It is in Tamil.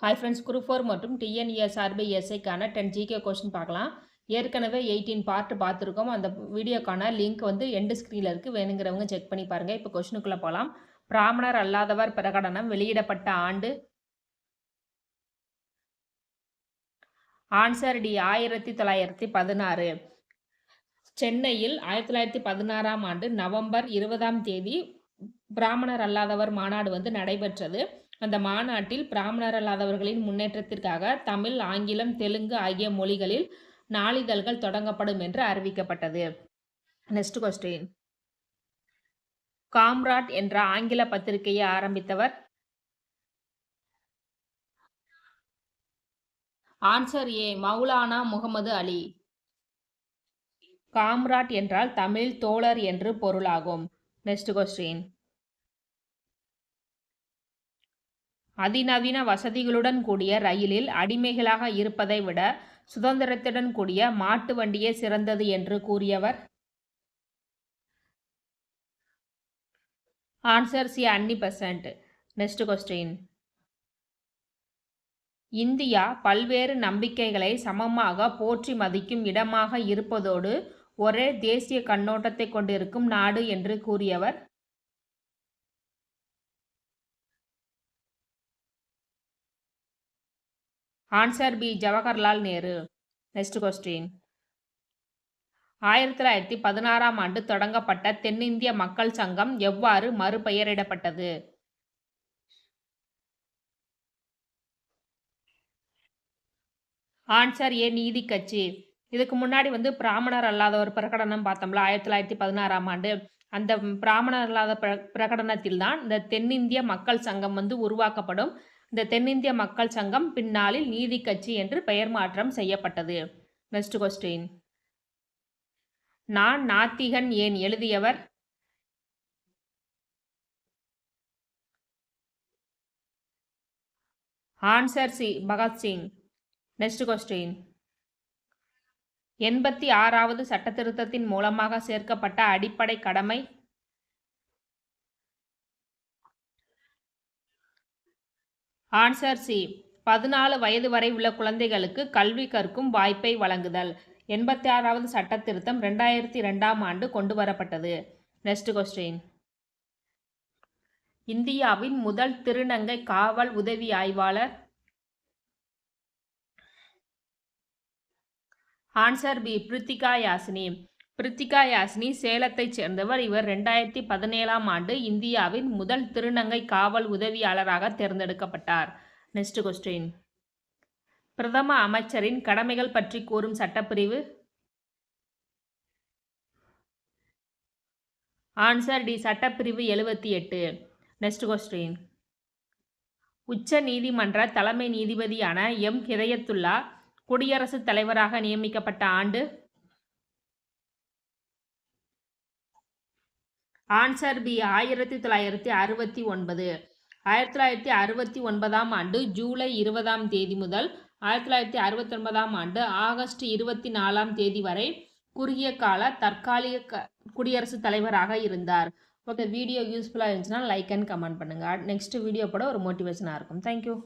ஹாய் ஃப்ரெண்ட்ஸ், குரூப் 4 மற்றும் டிஎன்இஎஸ்ஆர்பி எஸ்ஐக்கான 10 ஜிகே கொஸ்டின் பார்க்கலாம். ஏற்கனவே 18 பார்ட் பார்த்துருக்கோம். அந்த வீடியோக்கான லிங்க் வந்து எண்டு ஸ்க்ரீனில் இருக்குது. வேணுங்கிறவங்க செக் பண்ணி பாருங்கள். இப்போ கொஸ்டினுக்குள்ளே போகலாம். பிராமணர் அல்லாதவர் பிரகடனம் வெளியிடப்பட்ட ஆண்டு? Answer D, 1916. சென்னையில் 1916ஆம் ஆண்டு நவம்பர் 20ஆம் தேதி பிராமணர் அல்லாதவர் மாநாடு வந்து நடைபெற்றது. அந்த மாநாட்டில் பிராமணர் அல்லாதவர்களின் முன்னேற்றத்திற்காக தமிழ், ஆங்கிலம், தெலுங்கு ஆகிய மொழிகளில் நாளிதழ்கள் தொடங்கப்படும் என்று அறிவிக்கப்பட்டது. Next question. காம்ராட் என்ற ஆங்கில பத்திரிகையை ஆரம்பித்தவர்? ஆன்சர் ஏ, மௌலானா முகமது அலி. காம்ராட் என்றால் தமிழ் தோழர் என்று பொருளாகும். Next question. அதிநவீன வசதிகளுடன் கூடிய ரயிலில் அடிமைகளாக இருப்பதை விட சுதந்திரத்துடன் கூடிய மாட்டு வண்டியே சிறந்தது என்று கூறியவர்? Answer C, Annie Besant. Next question. India பல்வேறு நம்பிக்கைகளை சமமாக போற்றி மதிக்கும் இடமாக இருப்பதோடு ஒரே தேசிய கண்ணோட்டத்தை கொண்டிருக்கும் நாடு என்று கூறியவர்? Answer B, Jawaharlal Nehru. Next question. 1916ஆம் ஆண்டு தொடங்கப்பட்ட தென்னிந்திய மக்கள் சங்கம் எவ்வாறு மறுபெயரிடப்பட்டது? ஆன்சர் ஏ, நீதி கட்சி. இதுக்கு முன்னாடி வந்து பிராமணர் அல்லாத ஒரு பிரகடனம் பார்த்தோம்ல 1916ஆம் ஆண்டு. அந்த பிராமணர் அல்லாத பிரகடனத்தில் தான் இந்த தென்னிந்திய மக்கள் சங்கம் வந்து உருவாக்கப்படும். இந்த தென்னிந்திய மக்கள் சங்கம் பின்னாளில் நீதி கட்சி என்று பெயர் மாற்றம் செய்யப்பட்டது. Next question. நான் நாத்திகன் ஏன் எழுதியவர்? Answer C, Bhagat Singh. Next question. 86வது சட்டத்திருத்தத்தின் மூலமாக சேர்க்கப்பட்ட அடிப்படை கடமை? ஆன்சர் சி, 14 வயது வரை உள்ள குழந்தைகளுக்கு கல்வி கற்கும் வாய்ப்பை வழங்குதல். 86வது சட்டத்திருத்தம் 2002ஆம் ஆண்டு கொண்டு வரப்பட்டது. Next question. இந்தியாவின் முதல் திருநங்கை காவல் உதவி ஆய்வாளர்? Answer B, Prithika Yashini. பிரித்திகா யாசினி சேலத்தைச் சேர்ந்தவர். இவர் 2017ஆம் ஆண்டு இந்தியாவின் முதல் திருநங்கை காவல் உதவியாளராக தேர்ந்தெடுக்கப்பட்டார். Next question. பிரதம அமைச்சரின் கடமைகள் பற்றி கூறும் சட்டப்பிரிவு? ஆன்சர் டி, சட்டப்பிரிவு 78. Next question. உச்ச நீதிமன்ற தலைமை நீதிபதியான எம் ஹிதயத்துல்லா குடியரசுத் தலைவராக நியமிக்கப்பட்ட ஆண்டு? Answer B, 1969. 1969ஆம் ஆண்டு ஜூலை 20ஆம் தேதி முதல் 1969ஆம் ஆண்டு ஆகஸ்ட் 24ஆம் தேதி வரை குறுகிய கால தற்காலிக குடியரசுத் தலைவராக இருந்தார். ஓகே, வீடியோ யூஸ்ஃபுல்லாக இருந்துச்சுன்னா லைக் அண்ட் கமெண்ட் பண்ணுங்கள். நெக்ஸ்ட் வீடியோ கூட ஒரு மோட்டிவேஷனாக இருக்கும். தேங்க்யூ.